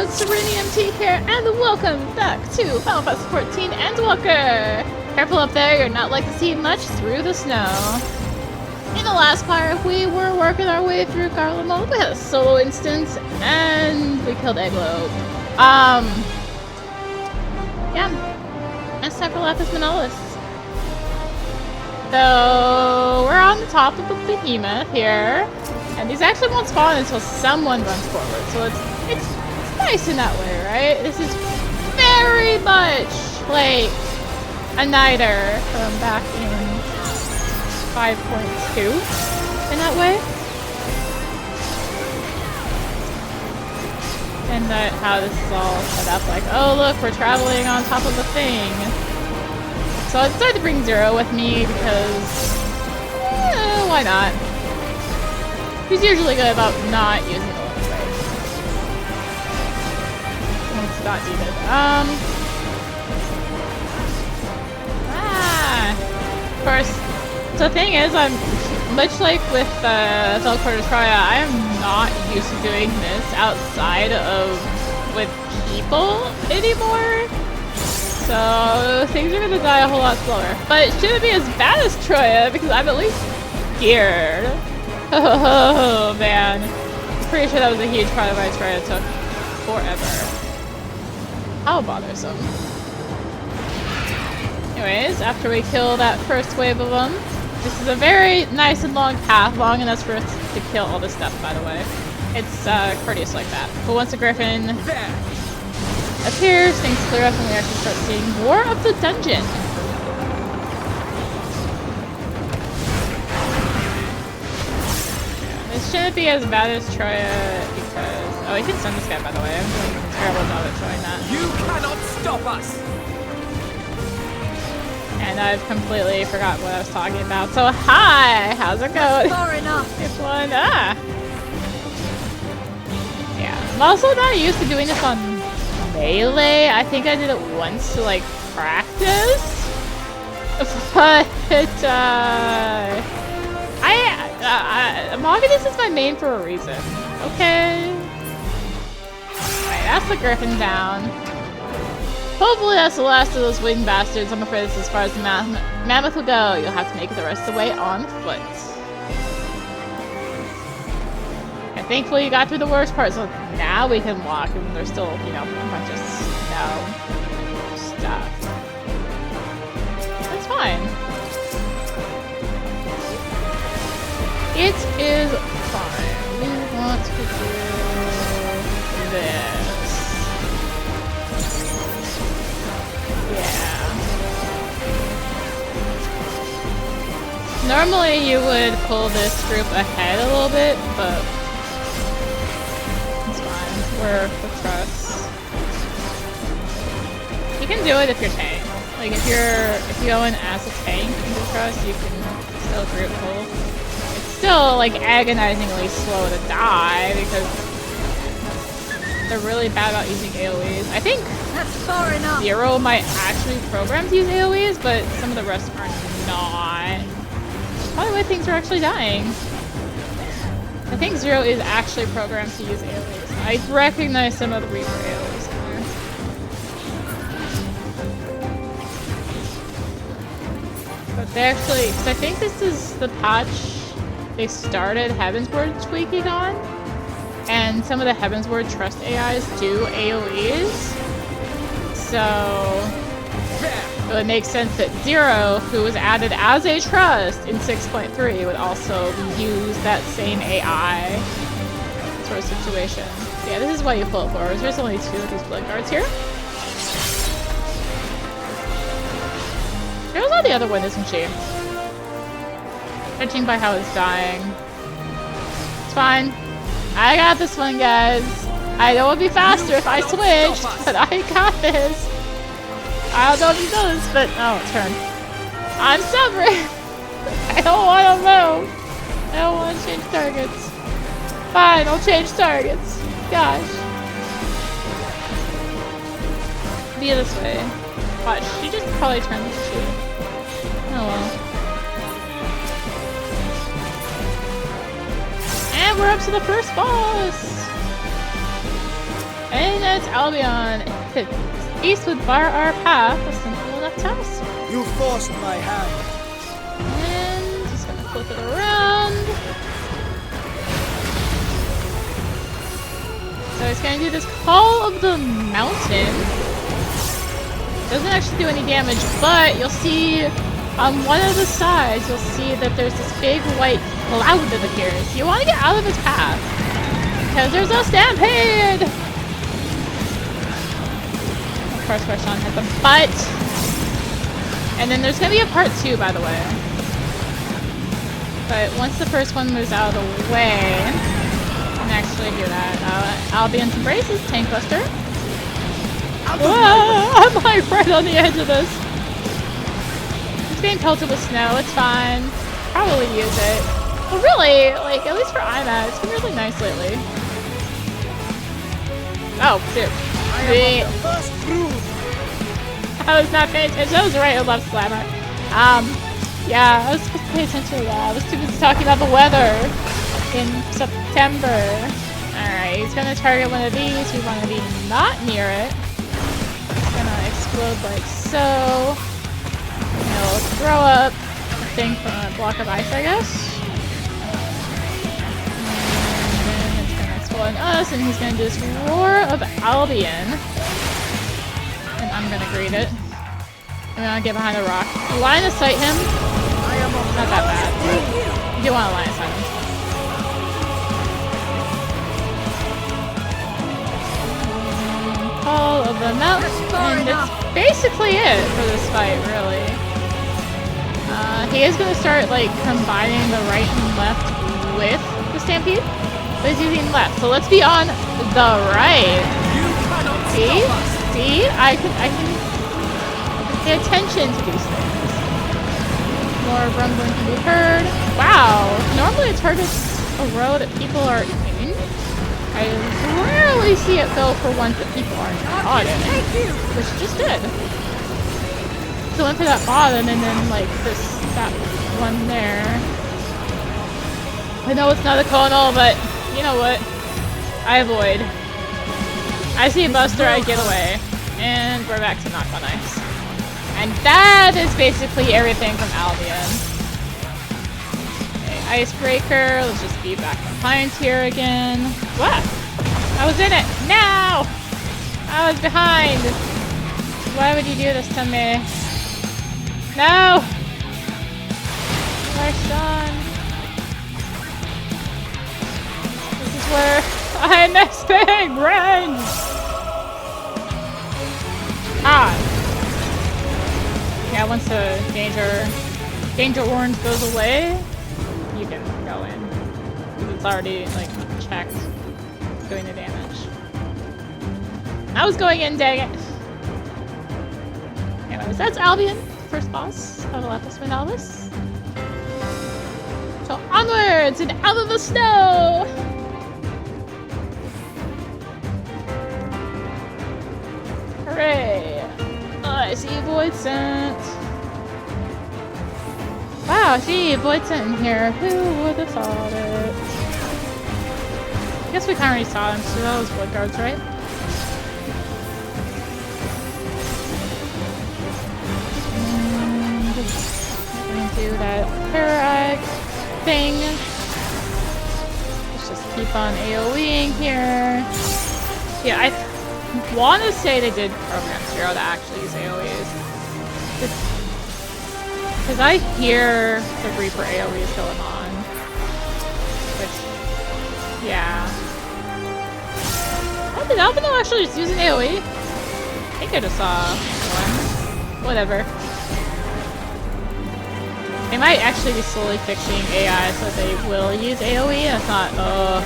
folks, rinimt here, and welcome back to Famfrit 14 Endwalker! Careful up there, you're not like to see much through the snow. In the last part, we were working our way through Garland mode. We had a solo instance, and we killed Egglobe. Yeah. It's time for Lapis Manalis. So, we're on the top of the behemoth here, and these actually won't spawn until someone runs forward, so it's nice in that way, right? This is very much like a Niter from back in 5.2 in that way. And that how this is all set up, like, oh look, we're traveling on top of the thing. So I decided to bring Zero with me because, why not? He's usually good about not using the limit break. It's not needed. Of course, the thing is, I'm much like with Velcro Troya, I am not used to doing this outside of with people anymore. So things are gonna die a whole lot slower. But it shouldn't be as bad as Troya because I'm at least scared. Oh man. I'm pretty sure that was a huge part of my Troya. It took forever. How bothersome. Anyways, after we kill that first wave of them, this is a very nice and long path, long enough for us to kill all this stuff, by the way. It's courteous like that. But once a griffin appears, things clear up and we actually start seeing more of the dungeon. Yeah, this shouldn't be as bad as Troya because... Oh, you can send this guy, by the way. I'm doing a terrible job at showing that. You cannot stop us! And I've completely forgot what I was talking about. So, hi! How's it going? Far enough. It's one. Yeah. I'm also not used to doing this on melee. I think I did it once to, like, practice. But, Mogadis is my main for a reason. Okay? Alright, that's the griffin down. Hopefully that's the last of those winged bastards. I'm afraid this is as far as the mammoth will go. You'll have to make it the rest of the way on foot. And thankfully you got through the worst part, so now we can walk, and there's still, you know, a bunch of stuff. That's fine. It is fine. We want to do this. Yeah. Normally you would pull this group ahead a little bit, but it's fine. We're with trust. You can do it if you're tank. Like if you go in as a tank into trust, you can still group pull. It's still like agonizingly slow to die because they're really bad about using AoEs. I think that's far enough. Zero might actually program to use AoEs, but some of the rest are not. By the way, things are actually dying. I think Zero is actually programmed to use AoEs. I recognize some of the Reaper AoEs in there. But they actually, because I think this is the patch they started Heavensward tweaking on. And some of the Heavensward Trust AIs do AoEs. So it would make sense that Zero, who was added as a trust in 6.3, would also use that same AI sort of situation. Yeah, this is why you pull it forward. There's only 2 of these blood guards here. There's all the other one, isn't she? Judging by how it's dying. It's fine. I got this one, guys. I know it'd be faster if I switched, but I got this. I don't know if you know this, but oh, turn. I'm stubborn. I don't want to move. I don't want to change targets. Fine, I'll change targets. Gosh. Be this way. Watch, she just probably turned to shoot. Oh well. And we're up to the first boss! And it's Albion. If east would bar our path, a simple enough task. You forced my hand. And just gonna flip it around. So he's gonna do this Call of the Mountain. Doesn't actually do any damage, but you'll see on one of the sides, you'll see that there's this big white cloud that appears. You want to get out of his path, because there's a stampede! Of course, Marshawn hit the butt. And then there's going to be a part 2, by the way. But once the first one moves out of the way, you can actually do that. Albion's Embrace is Tank Buster. Whoa, I'm like right on the edge of this. It's being pelted with snow, it's fine. Probably use it. But really, like, at least for IMAX, it's been really nice lately. Oh, shoot. I was not paying attention. I was right or left slammer. Yeah, I was supposed to pay attention to that. I was too busy talking about the weather in September. Alright, he's gonna target one of these. We want to be not near it. Gonna explode like so. He'll throw up a thing from a block of ice, I guess. And then it's gonna explode on us, and he's gonna do this Roar of Albion. And I'm gonna greet it. I'm gonna get behind the rock. Line of sight him. Not that bad. You do want to line of sight him. Call of the Mountain, and that's basically it for this fight, really. He is going to start, like, combining the right and left with the Stampede, but he's using left, so let's be on the right. See? See? I can pay attention to these things. More rumbling can be heard. Wow! Normally it targets a row that people are in. I rarely see it go for ones that people are not in, which it just did. So I went for that bottom and then like that one there. I know it's not a conal, but you know what? I avoid. I see a buster, I get away. And we're back to knock on ice. And that is basically everything from Albion. Icebreaker, let's just be back behind here again. What? I was in it! No! I was behind! Why would you do this to me? No! My son! This is where I'm missing range! Ah! Yeah, once the danger orange goes away, you can go in. It's already, like, checked. Doing the damage. I was going in, dang it! Anyways, that's Albion, first boss of Lapis Manalis. So onwards and out of the snow! Hooray! I see Void Scent. Wow, I see Void Scent in here. Who would have thought it? I guess we kind of already saw them, so that was Blood Guards, right? And we're gonna do that Parag thing. Let's just keep on AoEing here. Yeah, I want to say they did program 0 to actually use AoEs. Because I hear the Reaper AoE is going on. Which, yeah. Oh, did Albino actually just use an AoE? I think I just saw one. Whatever. They might actually be slowly fixing AI so they will use AoE. I thought, oh,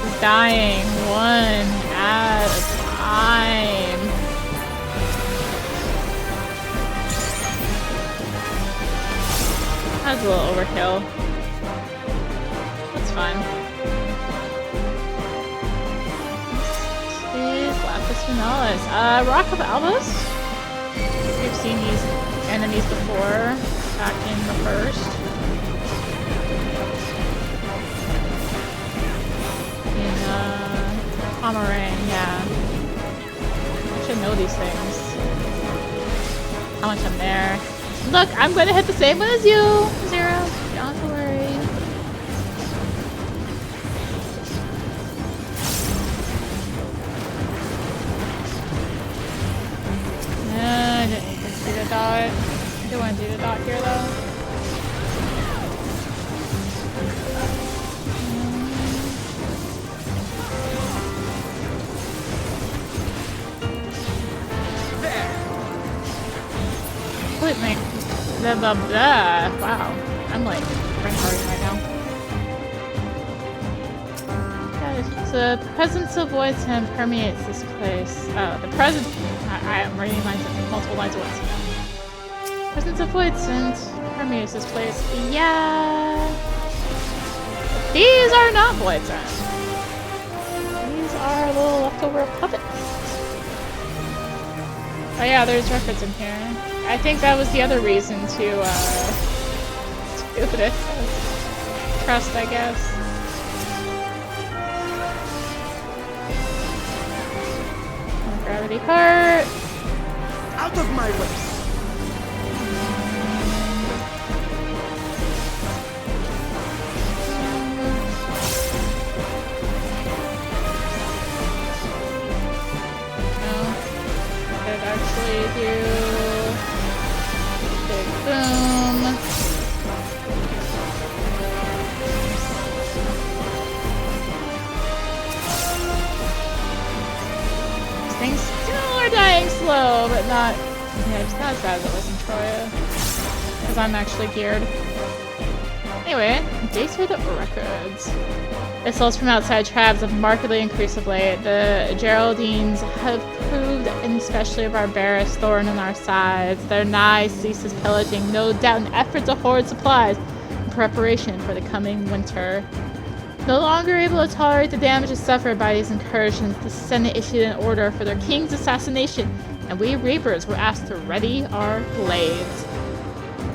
he's dying one at a time. That's a little overkill. That's fine. This is Lapis Manalis. Rock of Albos. We've seen these enemies before, back in the first. In Pomerang, yeah. should know these things. How much I'm there. Look, I'm going to hit the same one as you, Zero. You don't have to worry. I didn't need to see the dot. I do want to do the dot here, though. Wait, my... Wow. I'm like brain farting right now. Guys, the presence of Voidsand permeates this place. Oh, the presence... I am reading multiple lines at once. Presence of Voidsand permeates this place. Yeah. But these are not Voidsand. These are little leftover puppets. Oh yeah, there's records in here. I think that was the other reason to do this. Trust, I guess. Gravity cart. Out of my way. Actually do big boom. These things still are dying slow, but not, yeah, it's not as bad as it was in Troya. Because I'm actually geared. Anyway, dated records. Assaults from outside tribes have markedly increased of late. The Geraldines have proved an especially barbarous thorn in our sides. Their nigh ceases pillaging, no doubt an effort to hoard supplies in preparation for the coming winter. No longer able to tolerate the damages suffered by these incursions, the Senate issued an order for their king's assassination, and we Reapers were asked to ready our blades.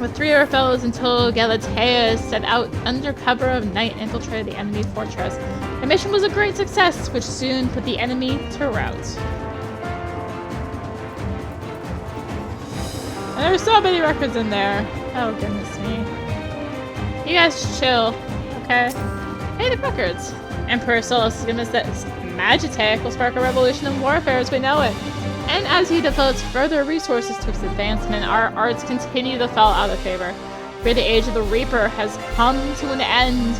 With 3 of our fellows until Galatea set out under cover of night and infiltrated the enemy fortress. The mission was a great success, which soon put the enemy to rout. And there were so many records in there. Oh, goodness me. You guys chill, okay? Hey, the records. Emperor Solus convinced that Magitech will spark a revolution in warfare as we know it. And as he devotes further resources to its advancement, our arts continue to fall out of favor. For the age of the Reaper has come to an end.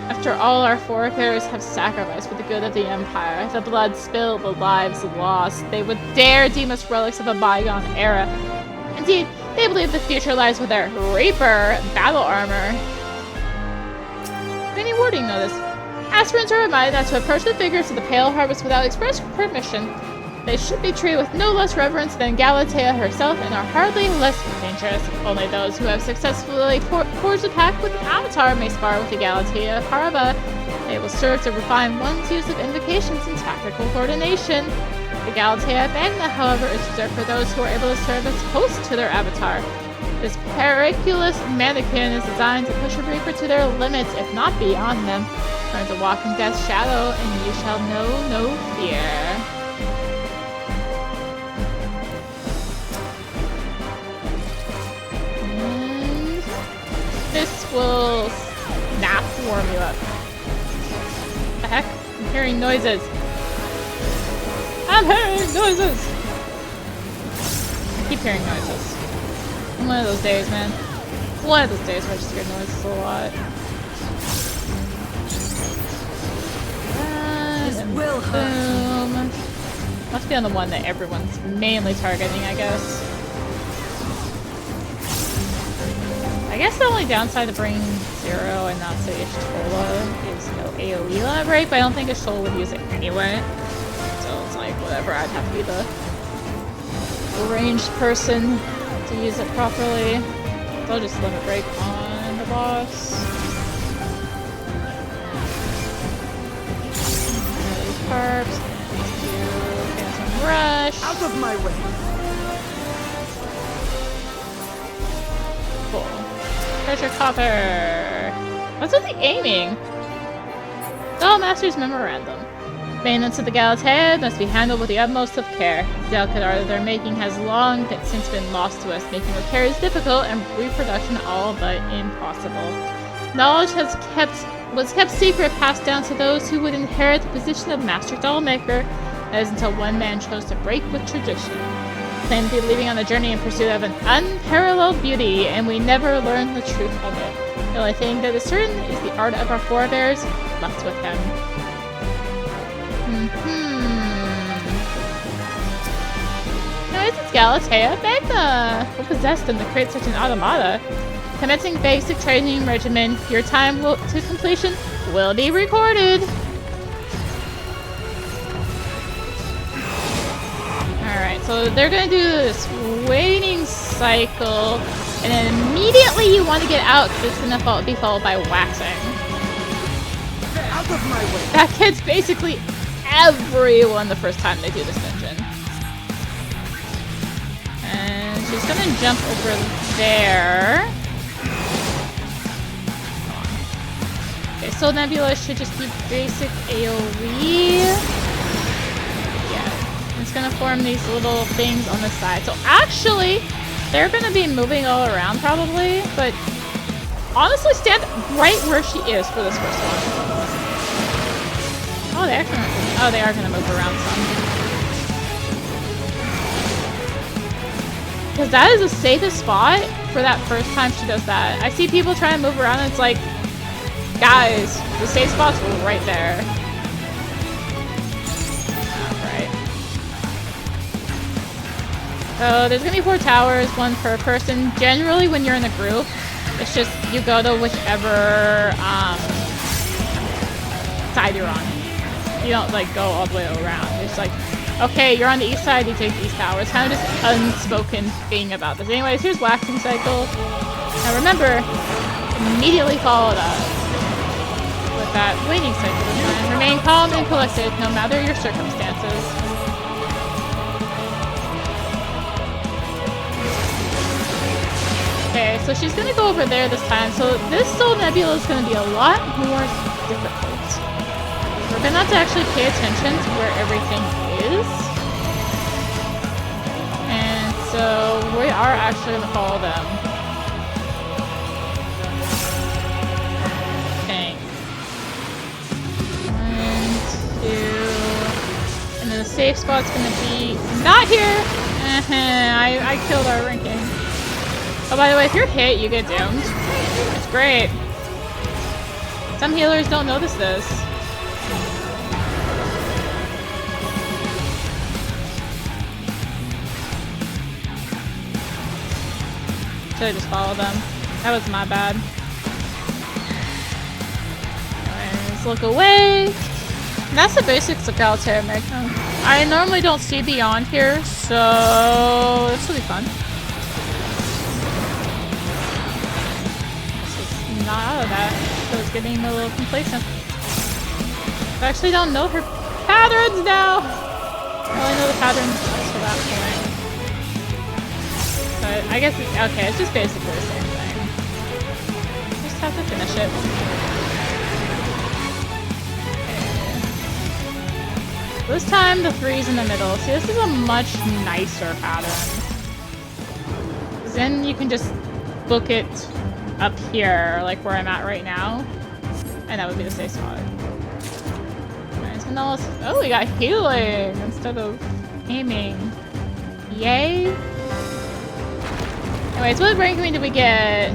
After all our forebears have sacrificed for the good of the Empire, the blood spilled, the lives lost, they would dare deem us relics of a bygone era. Indeed, they believe the future lies with their Reaper battle armor. Any wording notice? Aspirants are reminded not to approach the figures of the Pale Harvest without express permission. They should be treated with no less reverence than Galatea herself and are hardly less dangerous. Only those who have successfully forged a pact with an avatar may spar with the Galatea. However, they will serve to refine one's use of invocations and tactical coordination. The Galatea Magna, however, is reserved for those who are able to serve as hosts to their avatar. This periculous mannequin is designed to push a Reaper to their limits, if not beyond them. Learn to walk in death's shadow, and you shall know no fear. This will snap warm you up. The heck? I'm hearing noises. I'm hearing noises! I keep hearing noises. It's one of those days, man. It's one of those days where I just hear noises a lot. This will hurt. Boom. Must be on the one that everyone's mainly targeting, I guess. I guess the only downside to bringing Zero and not say Ishtola is no AoE limit break, but I don't think Ishtola would use it anyway. So it's like, whatever, I'd have to be the ranged person to use it properly. So I'll just limit break on the boss. Carps, and do Phantom Rush. Out of my way. Cool. Treasure copper. What's with the aiming? Oh, Master's Memorandum. Maintenance of the Galatea must be handled with the utmost of care. The delicate art of their making has long since been lost to us, making repair is difficult and reproduction all but impossible. Knowledge was kept secret, passed down to those who would inherit the position of Master Dollmaker. That is until one man chose to break with tradition. Claimed to be leaving on the journey in pursuit of an unparalleled beauty, and we never learned the truth of it. The only thing that is certain is the art of our forebears left with him. Now, is it Galatea Magna? Who possessed them to create such an automata? Commencing basic training regimen, your time to completion will be recorded. Alright, so they're gonna do this waiting cycle, and then immediately you want to get out because it's gonna be followed by waxing. Out of my way. That kid's basically everyone the first time they do this dungeon. And she's gonna jump over there. Okay, so Nebula should just be basic AoE. Yeah, it's gonna form these little things on the side. So actually, they're gonna be moving all around probably, but honestly stand right where she is for this first one. Oh, they are gonna move around some. Because that is the safest spot for that first time she does that. I see people trying to move around and it's like, guys, the safe spot's right there. Alright. So there's gonna be 4 towers, one per person. Generally when you're in a group, it's just you go to whichever side you're on. You don't like go all the way around. It's like, okay, you're on the east side, you take these towers. Kind of just unspoken thing about this. Anyways, here's waxing cycle. Now remember, immediately follow that with that waiting cycle. And remain calm and collected no matter your circumstances. Okay, so she's gonna go over there this time. So this Soul Nebula is gonna be a lot more difficult. We're gonna have to actually pay attention to where everything is. And so we are actually gonna follow them. Okay. 1, 2. And then the safe spot's gonna be not here. I killed our ranking. Oh, by the way, if you're hit, you get doomed. It's great. Some healers don't notice this. Should I just follow them? That was my bad. Let's look away. And that's the basics of Galatea Magna. I normally don't see beyond here, so this will be fun. This is not out of that. I was getting a little complacent. I actually don't know her patterns now. I only know the patterns to that point. But I guess it's okay, it's just basically the same thing. Just have to finish it. Okay. This time the 3's in the middle. See, this is a much nicer pattern. Then you can just book it up here, like where I'm at right now. And that would be the safe spot. Alright, oh, we got healing instead of aiming. Yay! Anyways, what ranking did we get?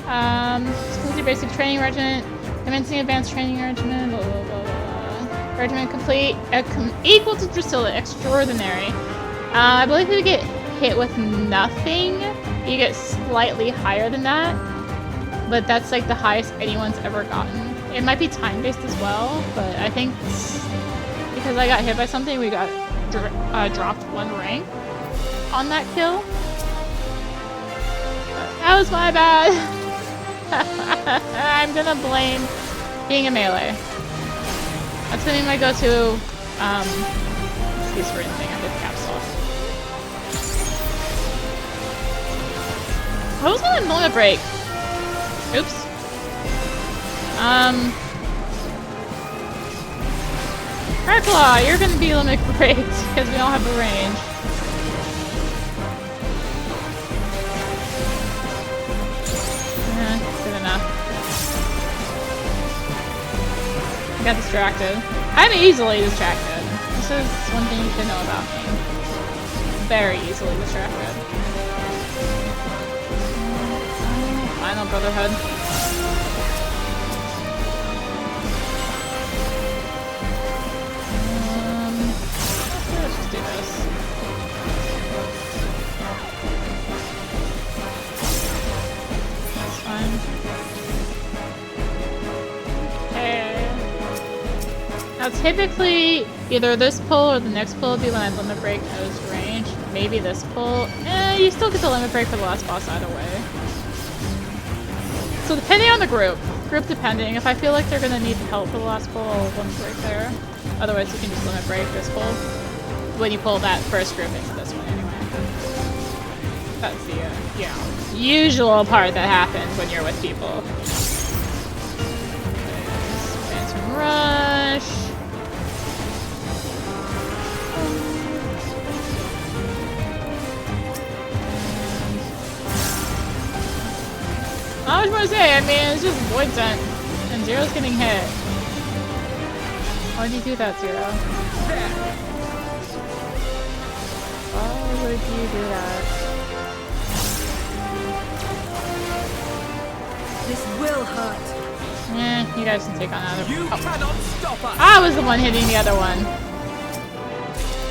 Exclusive basic training regimen, commencing advanced training regimen, blah blah blah blah. Regimen complete, equal to Drusilla, extraordinary. I believe if you get hit with nothing, you get slightly higher than that. But that's like the highest anyone's ever gotten. It might be time-based as well, but I think because I got hit by something, we got dropped 1 rank on that kill. That was my bad. I'm gonna blame being a melee. That's gonna be my go-to excuse for anything. I did caps off. I was gonna blow a break. Oops. Redclaw, you're gonna be limit breaked because we don't have the range. Good enough. I got distracted. I'm easily distracted. This is one thing you should know about me. Very easily distracted. Final Brotherhood. Let's just do this. That's fine. Okay. Now typically, either this pull or the next pull would be when I limit break nose range. Maybe this pull. You still get the limit break for the last boss either way. So depending on the group depending, if I feel like they're gonna need help for the last pull, I'll limit break there. Otherwise you can just limit break this pull. When you pull that first group into this one anyway. That's the, usual part that happens when you're with people. Phantom Rush. Not much more to say, I mean, it's just void sent. And Zero's getting hit. Why'd you do that, Zero? Why would you do that? This will hurt. You guys can take on that. You cannot stop us. I was the one hitting the other one.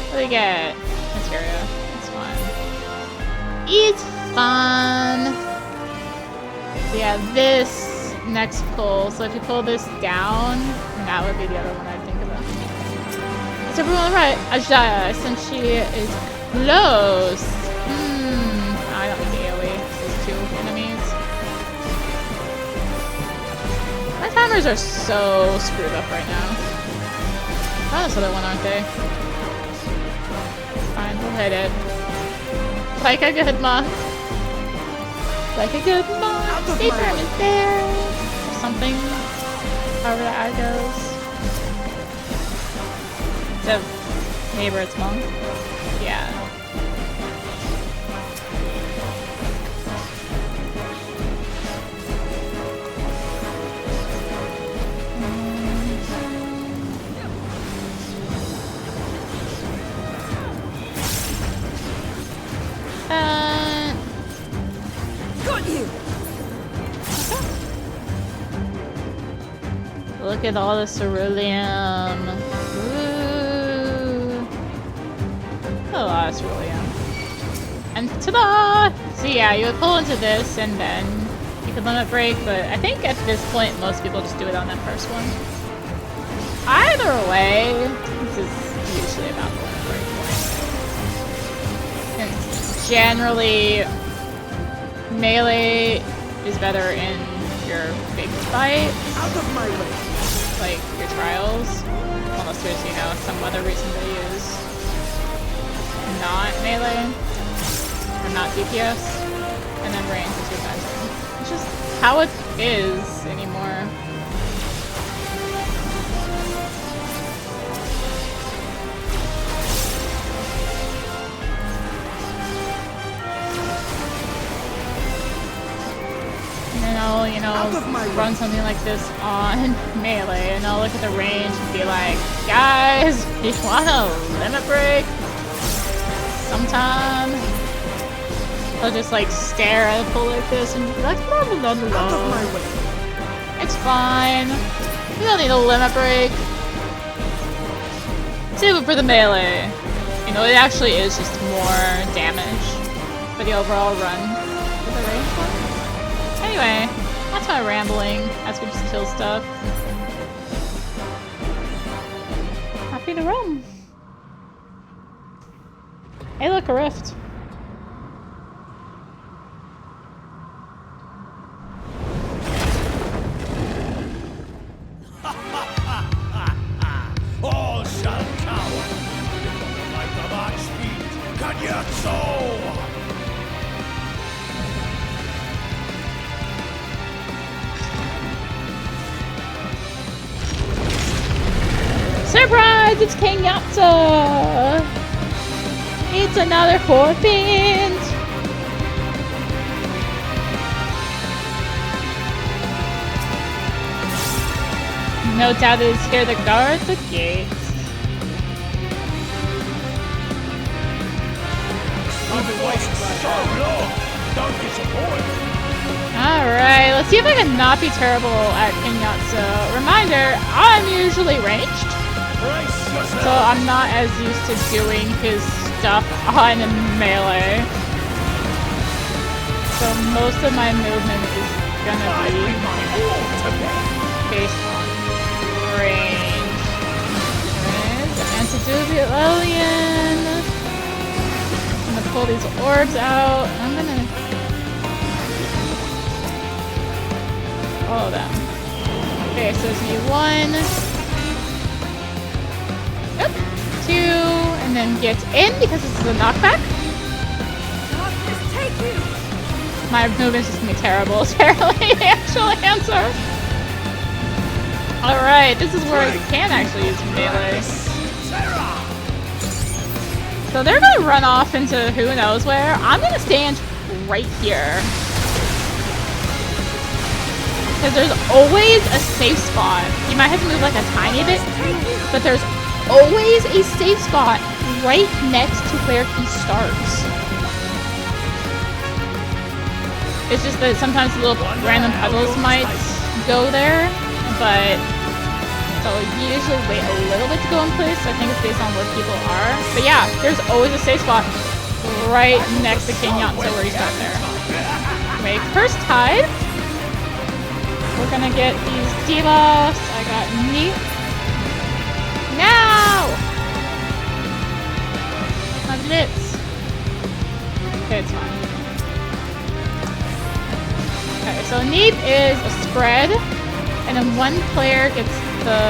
What do we get? Materia. It's fine. It's fun. Yeah, this next pull. So if you pull this down, that would be the other one I'd think about. Is everyone right? Ajaya, since she is close. I don't need the AoE. Those two enemies. My timers are so screwed up right now. Oh, this other one, aren't they? Fine, we'll hit it. Like a good month. Like a good month. Stay firm is there. Or something. However that goes. So, neighbor, it's monk. Yeah. Got you. Look at all the ceruleum. Ooh. A lot of ceruleum. And ta-da! So yeah, you would pull into this and then you could limit break, but I think at this point most people just do it on that first one. Either way, this is usually about the limit break point. And generally, melee is better in your big fight. Out of my way. Like your trials, unless there's, you know, some other reason to use not melee or not DPS, and then range is your best. It's just how it is anymore. And I'll, you know, run something like this on melee, and I'll look at the range and be like, guys, you want a limit break? Sometime. I'll just like stare at a pull like this and be like, blah, blah, blah, blah. Out of my way. It's fine. You don't need a limit break. Save it for the melee. You know, it actually is just more damage for the overall run for the range one. Anyway, that's my rambling as we just kill stuff. Happy to roam. Hey, look, a rift. All shall cower before the might of Archfiend Kanyatso! Surprise! guys, it's King Yatza! It's another forfeit! No doubt it is here to guard the gates. I've been waiting so long. Don't disappoint. Alright, let's see if I can not be terrible at King Yatza. Reminder, I'm usually ranged, Brace yourself. so I'm not as used to doing his stuff on melee. So most of my movement is gonna I be bring my all to bear. based on range. Alright, antediluvian. I'm gonna pull these orbs out. I'm gonna all of them. Okay, so it's me 1. Yep. 2, and then get in because this is a knockback. Darkness, take you! My movement's just gonna be terrible, apparently. The actual answer. Alright, this is where I can actually use melee. So they're gonna run off into who knows where. I'm gonna stand right here. Because there's always a safe spot. You might have to move like a tiny bit, but there's always a safe spot right next to where he starts. It's just that sometimes little random puzzles might go there, but so you usually wait a little bit to go in place. I think it's based on where people are. But yeah, there's always a safe spot right next to King Yatza where you start there. Make first tide. We're gonna get these debuffs. I got neat. Now! My blitz. Okay, it's fine. Okay, so neat is a spread, and then one player gets the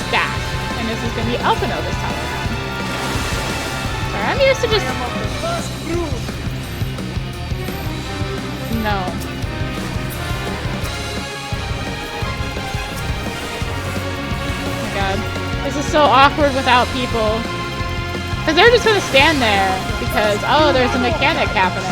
stack. And this is gonna be Alphino this time around. Sorry, I'm used to just... No. God. This is so awkward without people. Because they're just gonna stand there because, oh, there's a mechanic happening.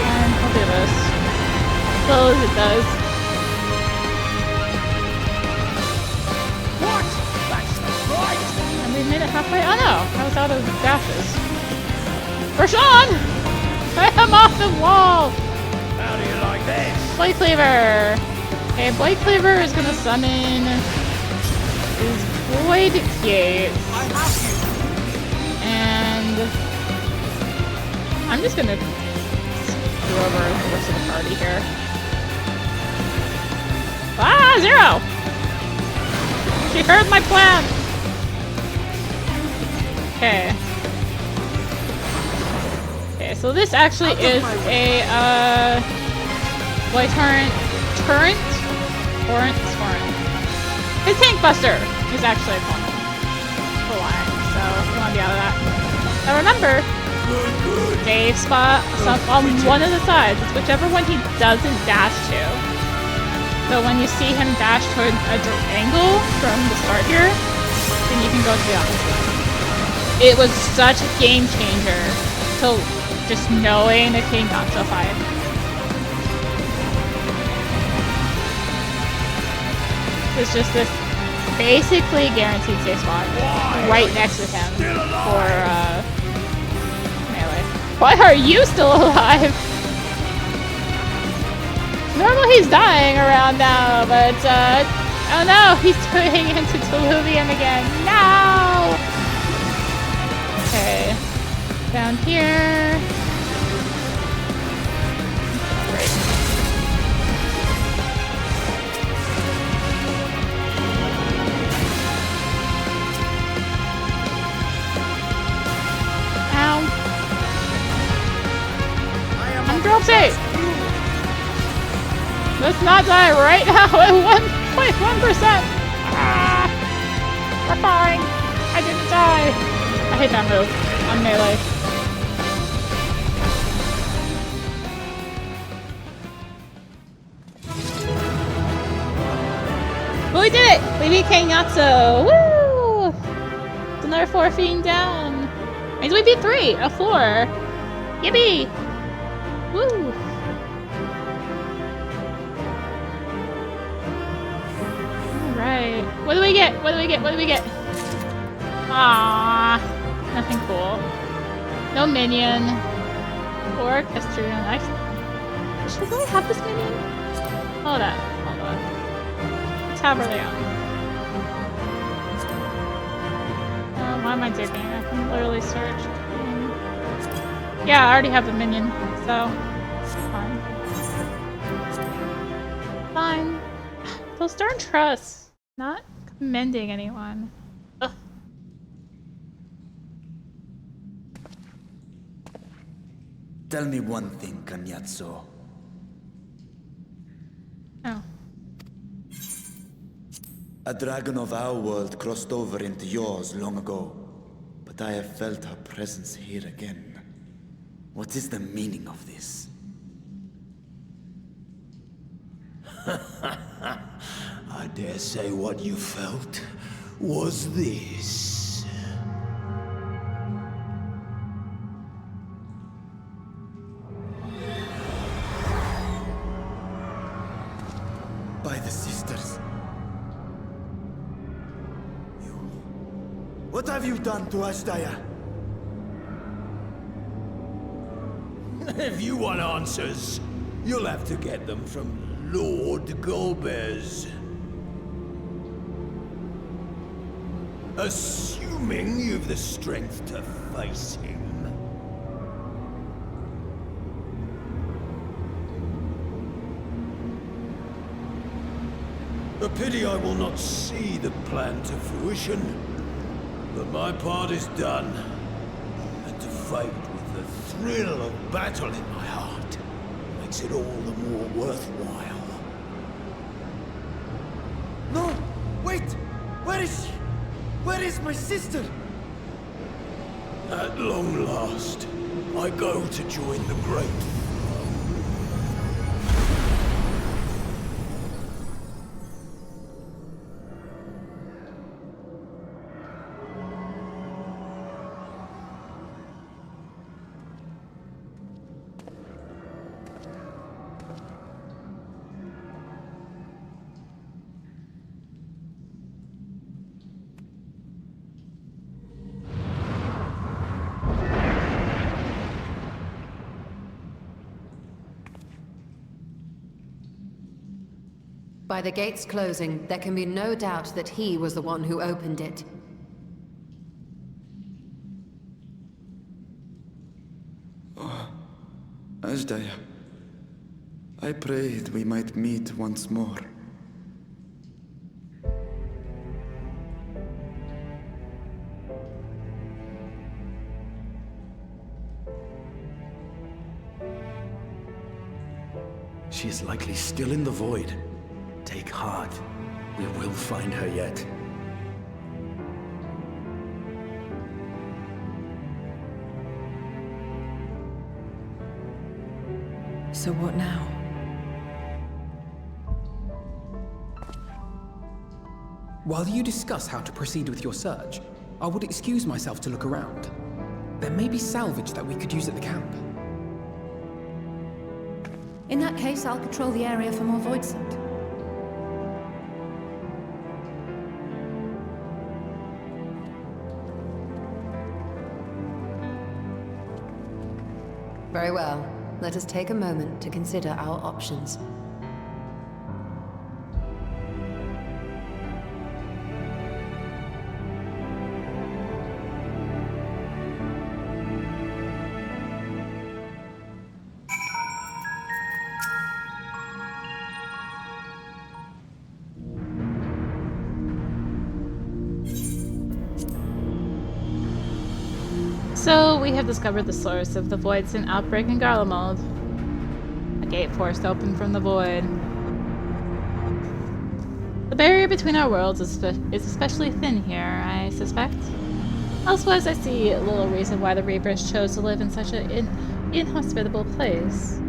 And I'll do this. As well as it does. What? That's not right. And we made it halfway. Oh no! I was out of dashes. Rashawn! I'm off the wall! How do you like this? Blade Cleaver! Okay, Blade Cleaver is gonna summon his Void Gates. And I'm just gonna screw over the rest of the party here. Ah, 0! She heard my plan! Okay. Okay, so this actually is a, White Torrent. His Tank Buster is actually a common for line, so we want to be out of that. Now remember, save spot on one of the sides. It's whichever one he doesn't dash to. So when you see him dash toward a angle from the start here, then you can go to the opposite. It was such a game changer to just knowing the King got so high. It's just this basically guaranteed safe spot right next to him for melee. Why are you still alive? Normally he's dying around now, but oh no, he's turning into Diluvian again. No! Okay. Down here. Great. Ow. I'm drop safe. Let's not die right now at 1.1%. Ah, we're fine. I didn't die. I hate that move on melee. we did it! We beat King Yatsu! Woo! It's another 4 fiend down. Means we beat 3, a 4. Yippee! Woo! Alright. What do we get? What do we get? What do we get? Ah, nothing cool. No minion. Or Castrian. Should I have this minion? Hold on. Hold on. Let's have her down. Why am I digging? I can literally search. Yeah, I already have the minion, so fine. Fine. Those darn trusts. Not commending anyone. Ugh. Tell me one thing, Kanyatso. Oh. A dragon of our world crossed over into yours long ago, but I have felt her presence here again. What is the meaning of this? I dare say what you felt was this. By the sisters. What have you done to Ashdaya? If you want answers, you'll have to get them from Lord Golbez. Assuming you've the strength to face him. A pity I will not see the plan to fruition, but my part is done. And to fight with the thrill of battle in my heart makes it all the more worthwhile. No! Wait! Where is she? Where is my sister? At long last, I go to join the great. By the gates closing, there can be no doubt that he was the one who opened it. Ashdaya, I prayed we might meet once more. She is likely still in the void. Take heart. We will find her yet. So what now? While you discuss how to proceed with your search, I would excuse myself to look around. There may be salvage that we could use at the camp. In that case, I'll patrol the area for more void scent. Very well. Let us take a moment to consider our options. So, we have discovered the source of the Void's outbreak in Garlemald. A gate forced open from the Void. The barrier between our worlds is especially thin here, I suspect. Elsewise, I see little reason why the Reapers chose to live in such an inhospitable place.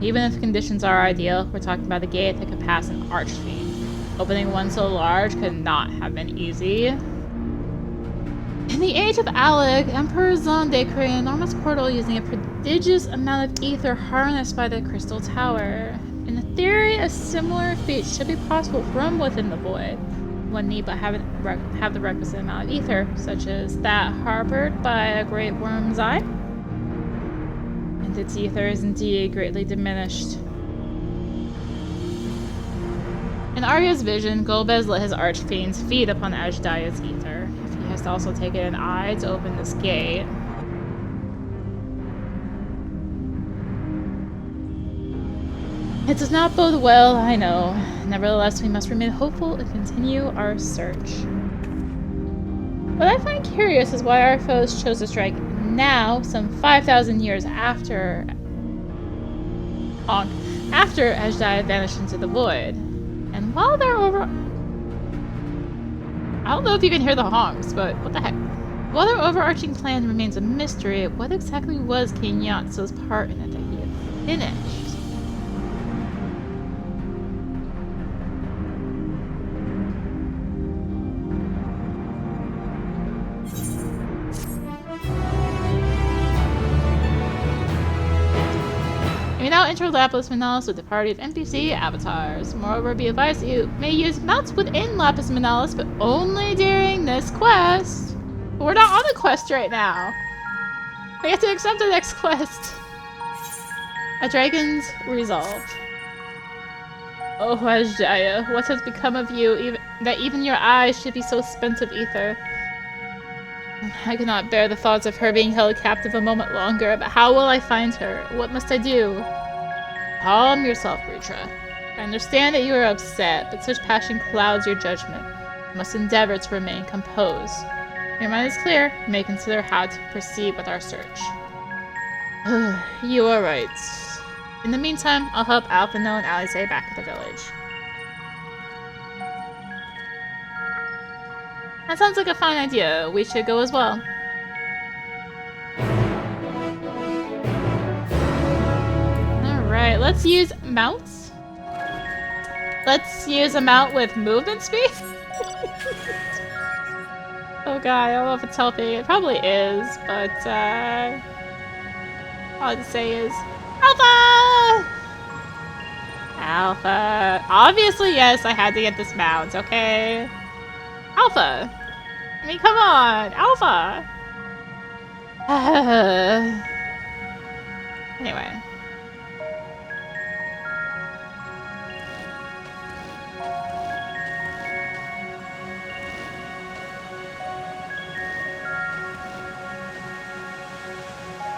Even if conditions are ideal, we're talking about a gate that could pass an archfiend. Opening one so large could not have been easy. In the age of Alec, Emperor Zonde created an enormous portal using a prodigious amount of ether harnessed by the Crystal Tower. In theory, a similar feat should be possible from within the void. One need but have the requisite amount of ether, such as that harbored by a great worm's eye. And its ether is indeed greatly diminished. In Arya's vision, Golbez let his archfiends feed upon Ajdaya's ether. If he has also taken an eye to open this gate. It does not bode well, I know. Nevertheless, we must remain hopeful and continue our search. What I find curious is why our foes chose to strike now, some 5,000 years after Ajdaya vanished into the void. And while they're over... I don't know if you can hear the honks, but what the heck. While their overarching plan remains a mystery, what exactly was King Yatsu's part in it that he had finished? You may now enter Lapis Manalis with the party of NPC avatars. Moreover, be advised that you may use mounts within Lapis Manalis, but only during this quest. But we're not on the quest right now. We have to accept the next quest. A dragon's resolve. Oh, Ajdaya, what has become of you, that even your eyes should be so spent of ether? I cannot bear the thoughts of her being held captive a moment longer, but how will I find her? What must I do? Calm yourself, Ritra. I understand that you are upset, but such passion clouds your judgment. You must endeavor to remain composed. When your mind is clear, you may consider how to proceed with our search. You are right. In the meantime, I'll help Alphino and Alice back at the village. That sounds like a fine idea. We should go as well. Alright, let's use mounts. Let's use a mount with movement speed. Oh god, I don't know if it's helping. It probably is, but all I can say is Alpha! Alpha. Obviously, yes, I had to get this mount, okay? Alpha! I mean, come on! Alpha! Anyway.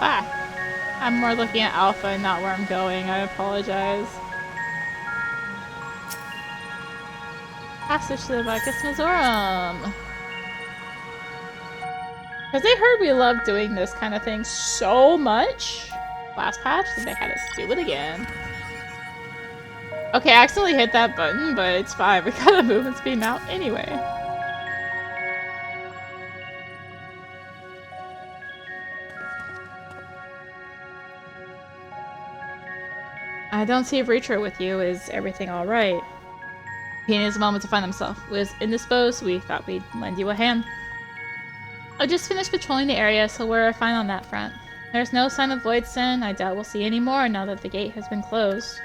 Ah! I'm more looking at Alpha and not where I'm going. I apologize. Passage to the Vicus Mizorum. Because they heard we loved doing this kind of thing so much last patch that they had us do it again. Okay, I accidentally hit that button, but it's fine. We got a movement speed mount anyway. I don't see Ritra with you. Is everything alright? He needs a moment to find himself. Was indisposed, we thought we'd lend you a hand. I just finished patrolling the area, so we're fine on that front. There's no sign of Voidson. I doubt we'll see any more now that the gate has been closed.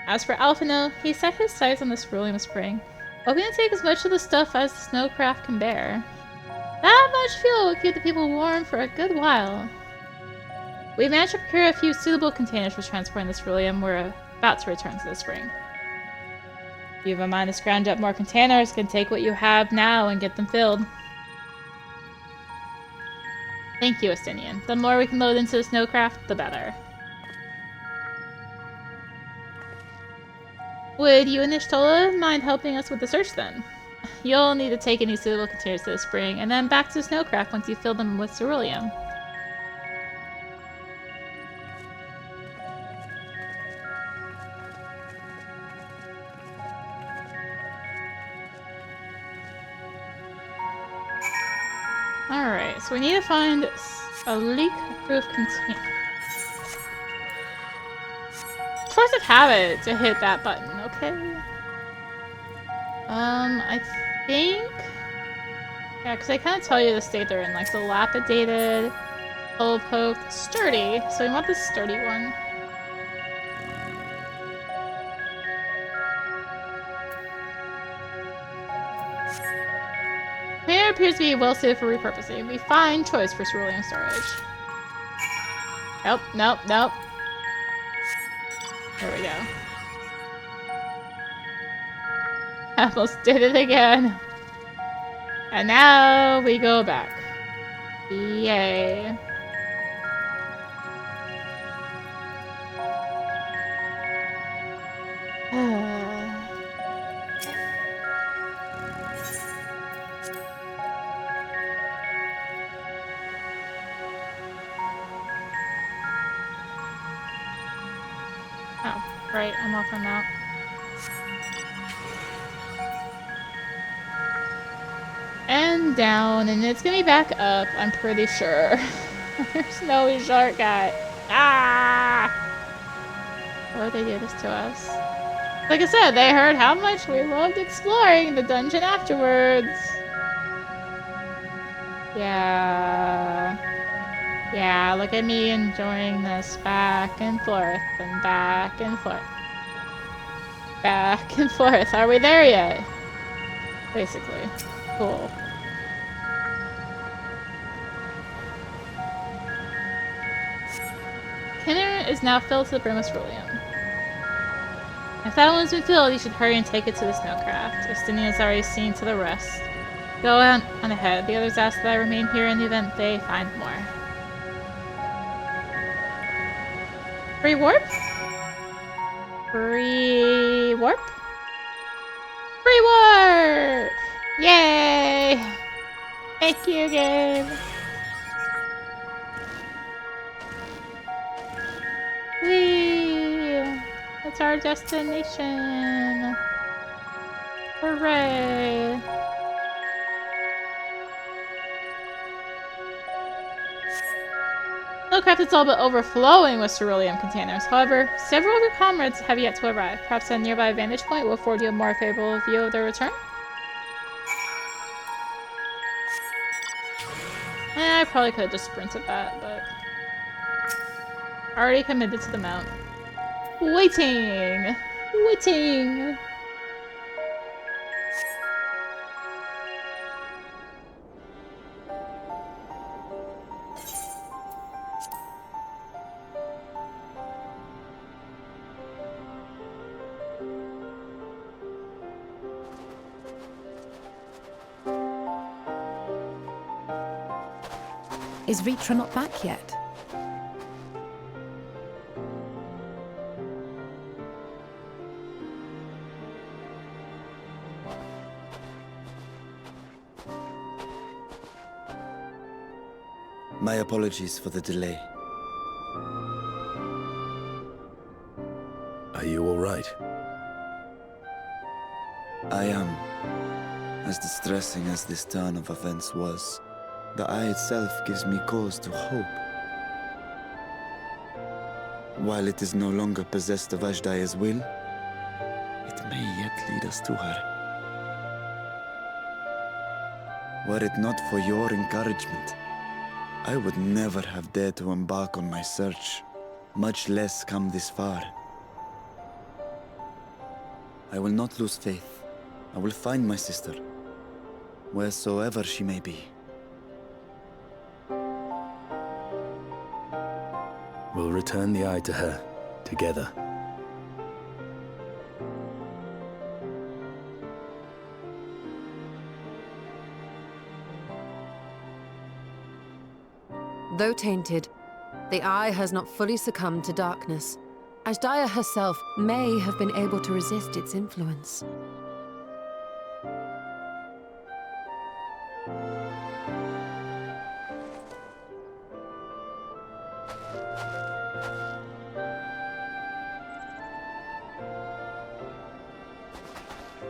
As for Alphino, he set his sights on the ceruleum spring, hoping to take as much of the stuff as the snowcraft can bear. That much fuel will keep the people warm for a good while. We managed to procure a few suitable containers for transporting the ceruleum. We're about to return to the spring. If you have a mind to scrounge up more containers, you can take what you have now and get them filled. Thank you, Estinian. The more we can load into the snowcraft, the better. Would you and Ishtola mind helping us with the search then? You'll need to take any suitable containers to the spring, and then back to the snowcraft once you fill them with ceruleum. Alright, so we need to find a leak-proof container. force of habit to hit that button, okay? I think... Yeah, because they kind of tell you the state they're in, like dilapidated, hole-poked, sturdy. So we want the sturdy one. Here appears to be well suited for repurposing. We fine choice for ceruleum storage. Nope, nope, nope. There we go. I almost did it again. And now we go back. Yay. Oh, right, I'm off on that. And down, and it's gonna be back up, I'm pretty sure. There's no shortcut. Ah! Why would they do this to us? Like I said, they heard how much we loved exploring the dungeon afterwards. Yeah. Yeah, look at me enjoying this back and forth and back and forth. Back and forth. Are we there yet? Basically. Cool. Container is now filled to the brim with ceruleum. If that one's been filled, you should hurry and take it to the snowcraft. Justinian has already seen to the rest. Go on ahead. The others ask that I remain here in the event they find more. Free warp? Free warp? Free warp! Yay! Thank you, game! Whee! That's our destination! Hooray! Snowcraft is all but overflowing with ceruleum containers. However, several of your comrades have yet to arrive. Perhaps a nearby vantage point will afford you a more favorable view of their return? I probably could have just sprinted that, but... Already committed to the mount. Waiting! Waiting! Is Ritra not back yet? My apologies for the delay. Are you all right? I am. As distressing as this turn of events was, the eye itself gives me cause to hope. While it is no longer possessed of Ajdaya's will, it may yet lead us to her. Were it not for your encouragement, I would never have dared to embark on my search, much less come this far. I will not lose faith. I will find my sister, wheresoever she may be. We'll return the eye to her, together. Though tainted, the eye has not fully succumbed to darkness. Ajdaya herself may have been able to resist its influence.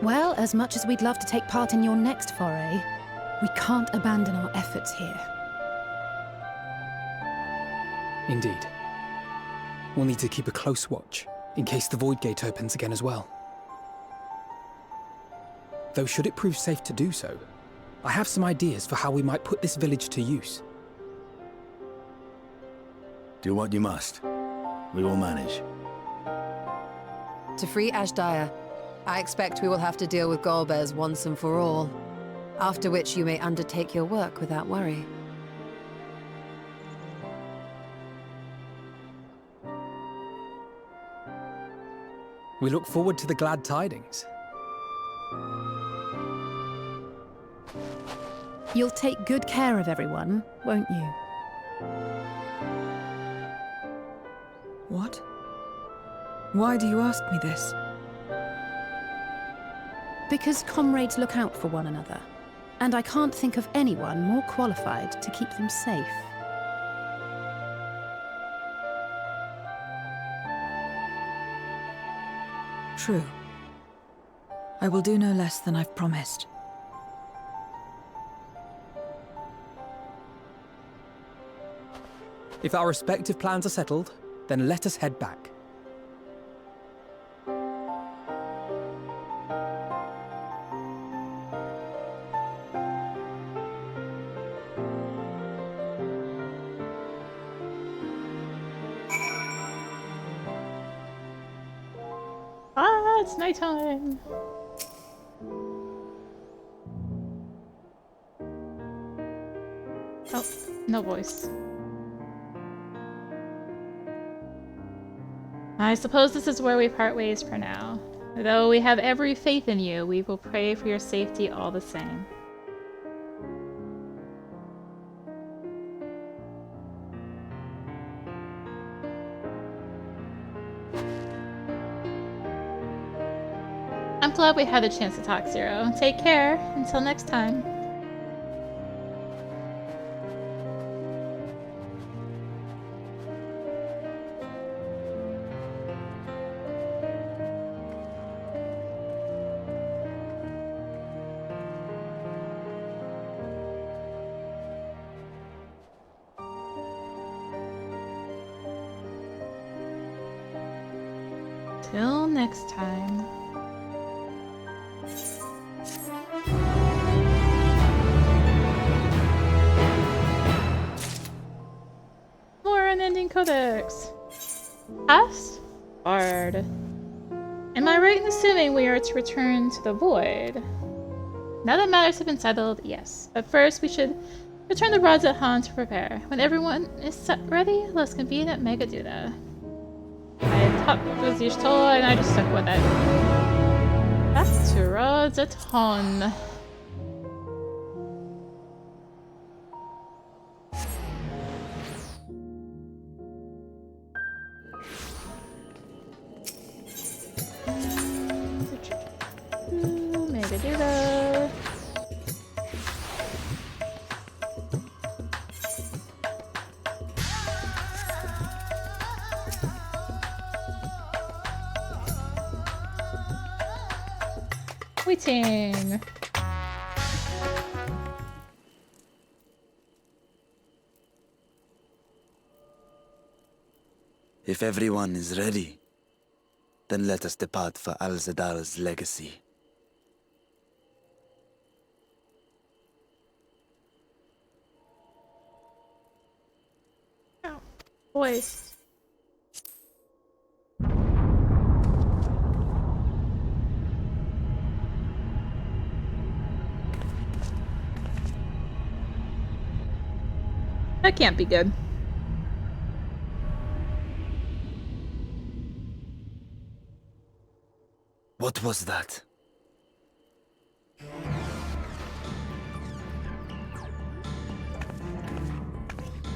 Well, as much as we'd love to take part in your next foray, we can't abandon our efforts here. Indeed. We'll need to keep a close watch. in case the Void Gate opens again as well. Though should it prove safe to do so, I have some ideas for how we might put this village to use. Do what you must. We will manage. To free Ashdaya, I expect we will have to deal with Golbez once and for all. After which you may undertake your work without worry. We look forward to the glad tidings. You'll take good care of everyone, won't you? What? Why do you ask me this? Because comrades look out for one another, and I can't think of anyone more qualified to keep them safe. True. I will do no less than I've promised. If our respective plans are settled, then let us head back. Ah, it's nighttime. Oh, no voice. I suppose this is where we part ways for now. Though we have every faith in you, we will pray for your safety all the same. I'm glad we had the chance to talk, Zero. Take care. Until next time. Till next time. More unending codex. Past? Bard. Am I right in assuming we are to return to the void? Now that matters have been settled, yes. But first we should return the rods at Han to prepare. When everyone is ready, let's convene at Megaduda. I thought it was Yishtola and I just stuck with it. That's 2 rods a ton. Megaduda. Waiting. If everyone is ready, then let us depart for Al-Zadal's legacy. Oh, voice. That can't be good. What was that?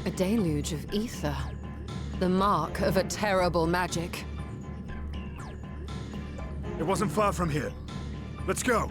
A deluge of ether. The mark of a terrible magic. It wasn't far from here. Let's go.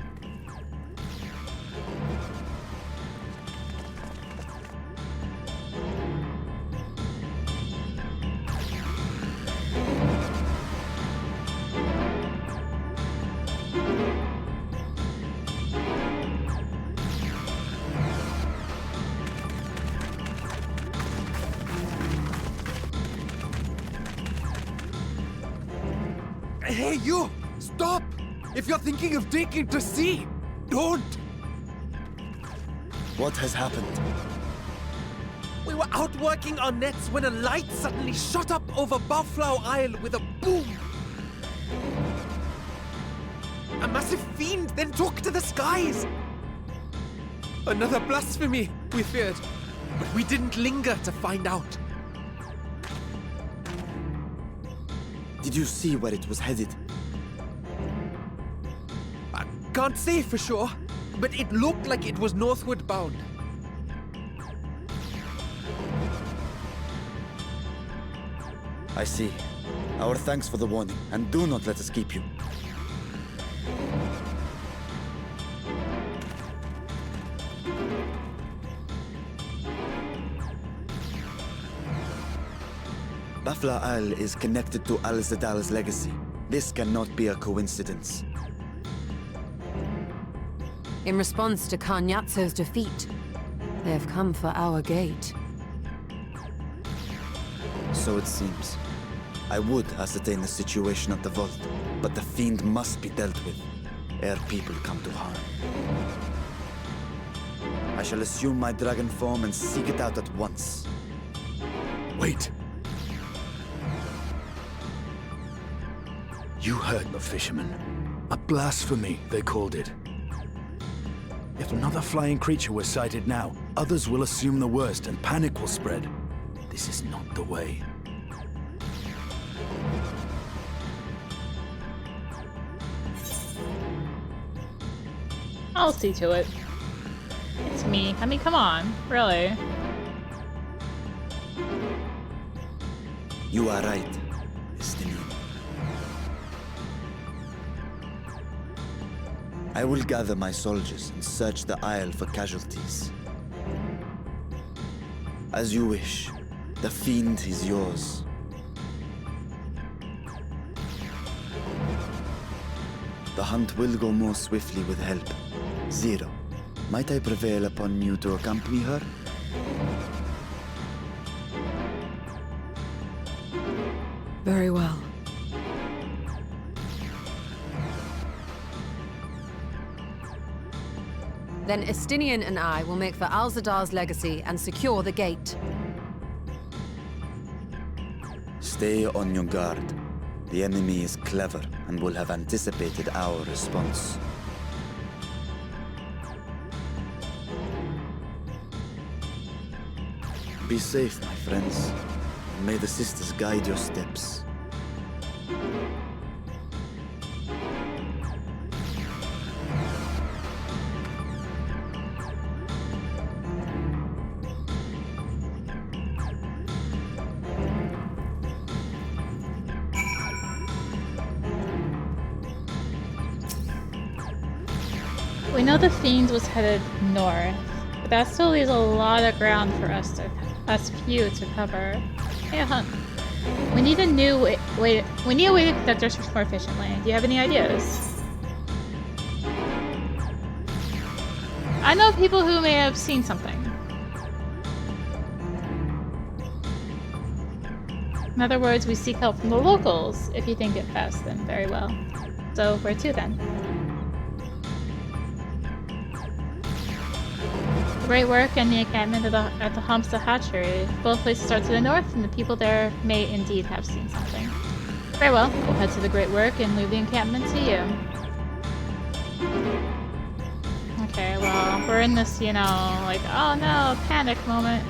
Hey, you! Stop! If you're thinking of taking to sea, don't! What has happened? We were out working our nets when a light suddenly shot up over Buffalo Isle with a boom. A massive fiend then took to the skies. Another blasphemy, we feared, but we didn't linger to find out. Did you see where it was headed? I can't say for sure, but it looked like it was northward bound. I see. Our thanks for the warning, and do not let us keep you. Buffalo Isle is connected to Al-Zadal's legacy. This cannot be a coincidence. In response to Karnyatso's defeat, they have come for our gate. So it seems. I would ascertain the situation at the vault, but the fiend must be dealt with, ere people come to harm. I shall assume my dragon form and seek it out at once. Wait. You heard the fisherman. A blasphemy, they called it. If another flying creature was sighted now, others will assume the worst and panic will spread. This is not the way. I'll see to it. It's me. I mean, come on. Really? You are right, Estinian. I will gather my soldiers and search the Isle for casualties. As you wish. The fiend is yours. The hunt will go more swiftly with help. Zero, might I prevail upon you to accompany her? Very well. Then Estinian and I will make for Al-Zadar's legacy and secure the gate. Stay on your guard. The enemy is clever and will have anticipated our response. Be safe, my friends, and may the sisters guide your steps. We know the fiend was headed north, but that still leaves a lot of ground for us few to cover. Hey, hunt. We need a new way. We need a way to conduct our search more efficiently. Do you have any ideas? I know people who may have seen something. In other words, we seek help from the locals. If you think it best, then very well. So where to then? Great work and the encampment at the Hamsa hatchery. Both places are to the north, and the people there may indeed have seen something. Very well, we'll head to the Great Work and leave the encampment to you. Okay, well, we're in this, you know, like, oh no, panic moment.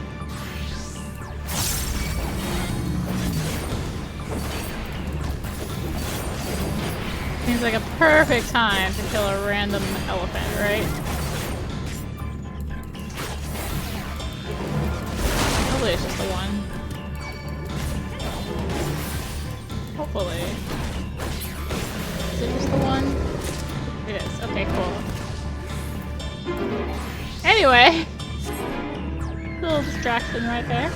Seems like a perfect time to kill a random elephant, right? Hopefully it's just the one. Hopefully. Is it just the one? It is. Okay, cool. Anyway. Little distraction right there.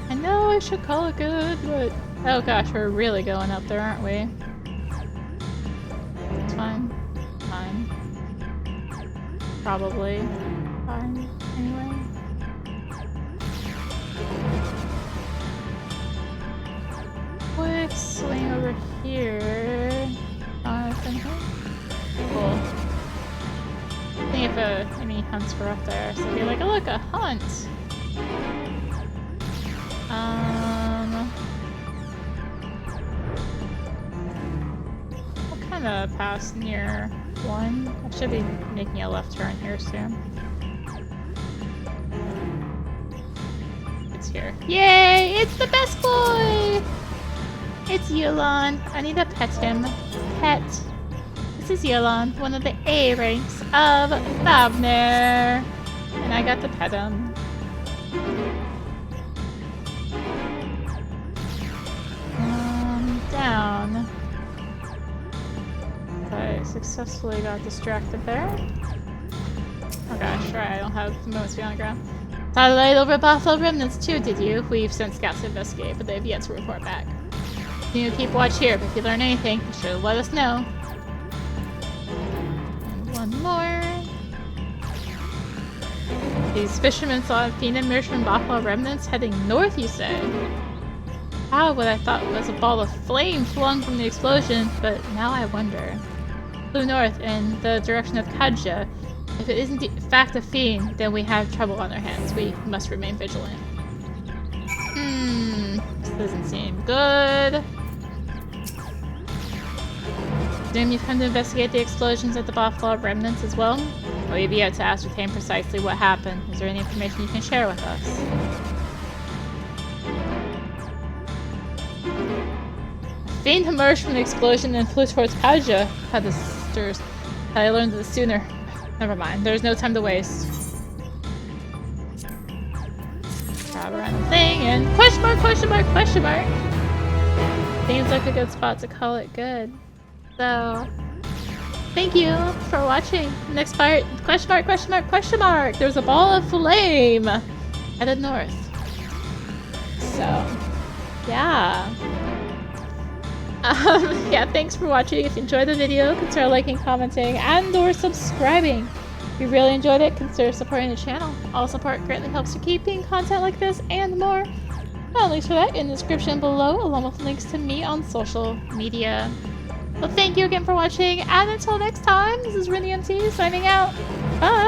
I know I should call it good, but... Oh gosh, we're really going up there, aren't we? It's fine. Fine. Probably. Fine. Anyway. Quick swing over here. hunts were up there. So be like, oh look, a hunt. We'll kind of pass near one. I should be making a left turn here soon. It's here. Yay! It's the best boy! It's Yulon. I need to pet him. Pet. This is Yulon, one of the A ranks of Vavner. And I got to pet him. Down. I successfully got distracted there. Oh gosh, right, I don't have the moments beyond the ground. Satellite over Buffalo remnants too, did you? We've sent scouts to investigate, but they've yet to report back. You keep watch here, but if you learn anything, be sure to let us know. And one more. These fishermen saw a fiend emerge from Buffalo remnants heading north, you say? How what I thought was a ball of flame flung from the explosion, but now I wonder. Flew north in the direction of Kadja. If it isn't in fact a fiend, then we have trouble on our hands. We must remain vigilant. This doesn't seem good. Presume you've come to investigate the explosions at the Buffalo remnants as well? Or you've yet to ascertain precisely what happened. Is there any information you can share with us? A fiend emerged from the explosion and flew towards Kaja. Had the sisters. Had I learned this sooner. Never mind, there's no time to waste. Grab around the thing and question mark, question mark, question mark. Seems like a good spot to call it good. So, thank you for watching. Next part, question mark, question mark, question mark. There's a ball of flame headed north. So, yeah. Yeah, thanks for watching. If you enjoyed the video, consider liking, commenting, and or subscribing. If you really enjoyed it, consider supporting the channel. All support greatly helps to keeping content like this and more. Found links for that in the description below, along with links to me on social media. Well, thank you again for watching, and until next time, this is rinimt signing out. Bye!